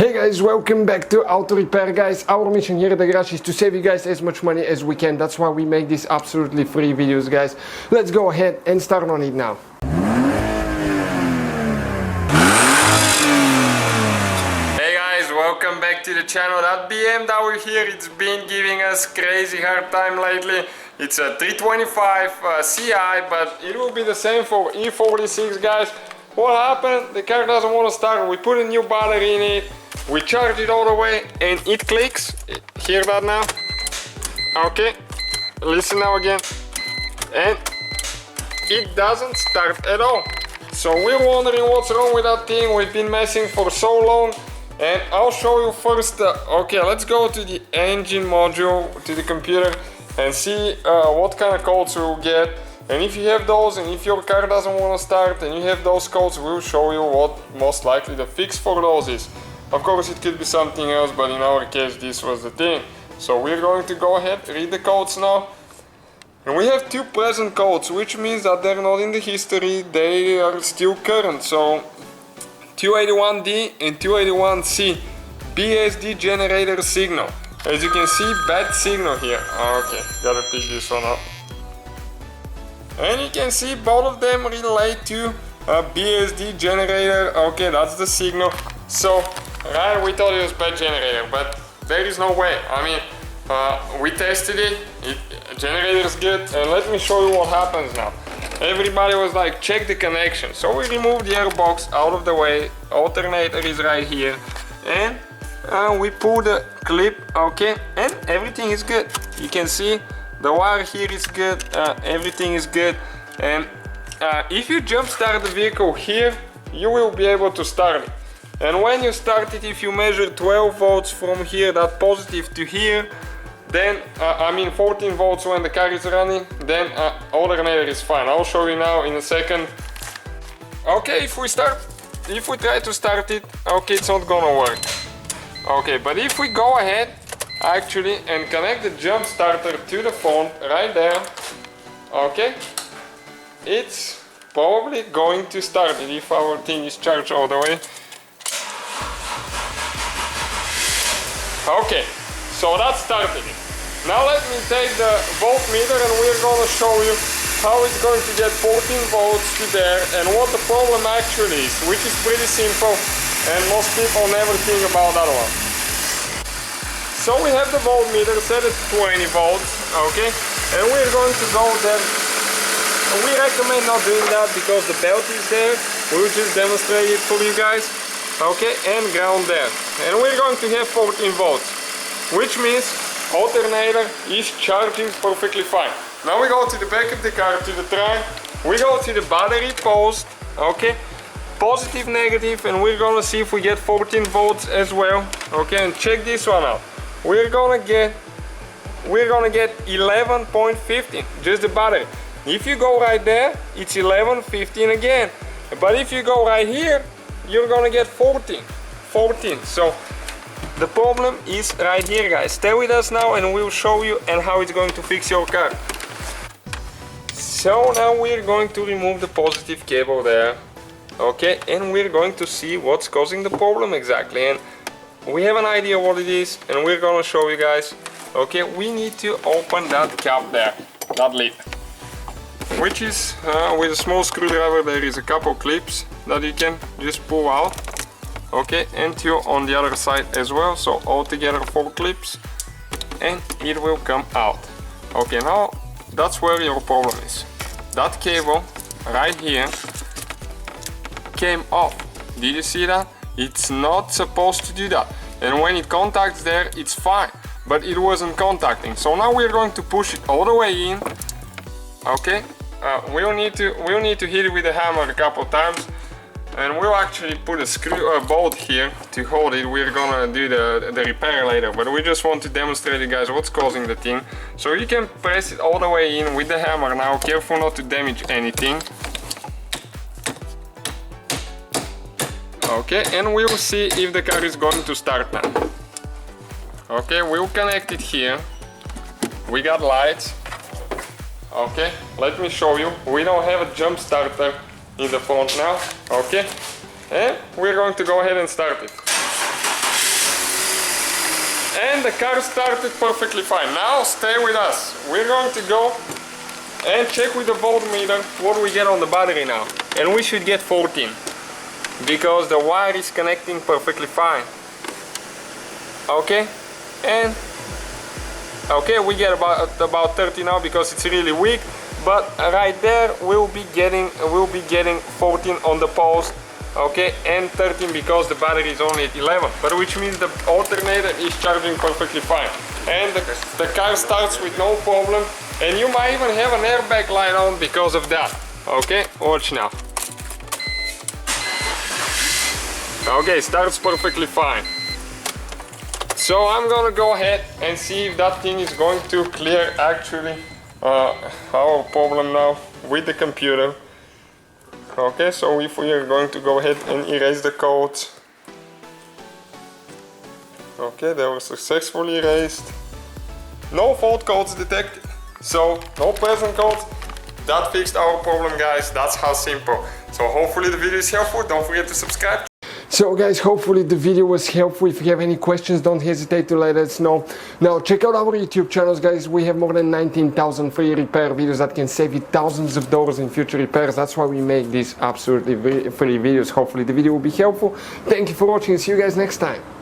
Hey guys, welcome back to Auto Repair, guys. Our mission here at the garage is to save you guys as much money as we can. That's why we make these absolutely free videos, guys. Let's go ahead and start on it now. Hey guys, welcome back to the channel. That BMW here, it's been giving us crazy hard time lately. It's a 325 CI, but it will be the same for E46, guys. What happened? The car doesn't want to start. We put a new battery in it. We charge it all the way and it clicks. Hear that now? Okay, listen now again. And it doesn't start at all. So we're wondering what's wrong with that thing. We've been messing for so long. And I'll show you first. Okay, let's go to the engine module, to the computer, and see what kind of codes we'll get. And if you have those, and if your car doesn't want to start and you have those codes, we'll show you what most likely the fix for those is. Of course it could be something else, but in our case this was the thing. So we're going to go ahead, read the codes now. And we have two present codes, which means that they're not in the history, they are still current. So 281D and 281C, BSD generator signal. As you can see, bad signal here. Okay, gotta pick this one up. And you can see both of them relate to a BSD generator. Okay, that's the signal. So, right, we thought it was bad generator, but there is no way. I mean, we tested it, generator's good, and let me show you what happens now. Everybody was like, check the connection. So we removed the airbox out of the way, alternator is right here, and we pull the clip, okay, and everything is good. You can see the wire here is good, everything is good, and if you jump start the vehicle here, you will be able to start it. And when you start it, if you measure 12 volts from here, that positive to here, then, I mean 14 volts when the car is running, then alternator is fine. I'll show you now in a second. Okay, if we try to start it, okay, it's not gonna work. Okay, but if we go ahead, actually, and connect the jump starter to the phone right there, okay, it's probably going to start it if our thing is charged all the way. Okay, so that started it. Now let me take the voltmeter and we're gonna show you how it's going to get 14 volts to there and what the problem actually is, which is pretty simple and most people never think about that one. So we have the voltmeter set at 20 volts, okay, and we're going to go there. We recommend not doing that because the belt is there. We'll just demonstrate it for you guys, okay, and ground there. And we're going to have 14 volts, which means alternator is charging perfectly fine. Now we go to the back of the car, to the trunk, we go to the battery post, okay, positive, negative, and we're gonna see if we get 14 volts as well, okay, and check this one out. We're gonna get 11.15, just the battery. If you go right there, it's 11.15 again. But if you go right here, you're gonna get 14. So the problem is right here, guys. Stay with us now and we'll show you and how it's going to fix your car. So now we're going to remove the positive cable there, okay, and we're going to see what's causing the problem exactly. And we have an idea what it is and we're gonna show you guys. Okay, we need to open that cap there, that lid, which is with a small screwdriver. There is a couple clips that you can just pull out, okay, and two on the other side as well, so altogether 4 clips and it will come out. Okay, now that's where your problem is. That cable right here came off. Did you see that? It's not supposed to do that, and when it contacts there, it's fine, but it wasn't contacting. So now we're going to push it all the way in, okay. We'll need to hit it with a hammer a couple times, and we'll actually put a bolt here to hold it. We're gonna do the repair later, but we just want to demonstrate you guys what's causing the thing. So you can press it all the way in with the hammer now, careful not to damage anything. Okay, and we'll see if the car is going to start now. Okay, we'll connect it here. We got lights. Okay, let me show you. We don't have a jump starter in the front now. Okay, and we're going to go ahead and start it. And the car started perfectly fine. Now stay with us. We're going to go and check with the voltmeter what we get on the battery now. And we should get 14 because the wire is connecting perfectly fine. Okay, and okay, we get about 30 now because it's really weak. But right there we'll be getting 14 on the post. Okay, and 13 because the battery is only at 11, but which means the alternator is charging perfectly fine, and the car starts with no problem, and you might even have an airbag light on because of that. Okay, watch now. Okay, starts perfectly fine. So I'm gonna go ahead and see if that thing is going to clear actually our problem now with the computer. Okay, so if we are going to go ahead and erase the codes. Okay, they were successfully erased. No fault codes detected, so no present codes. That fixed our problem, guys. That's how simple. So hopefully the video is helpful. Don't forget to subscribe. So guys, hopefully the video was helpful. If you have any questions, don't hesitate to let us know. Now check out our YouTube channels, guys. We have more than 19,000 free repair videos that can save you thousands of dollars in future repairs. That's why we make these absolutely free videos. Hopefully the video will be helpful. Thank you for watching. See you guys next time.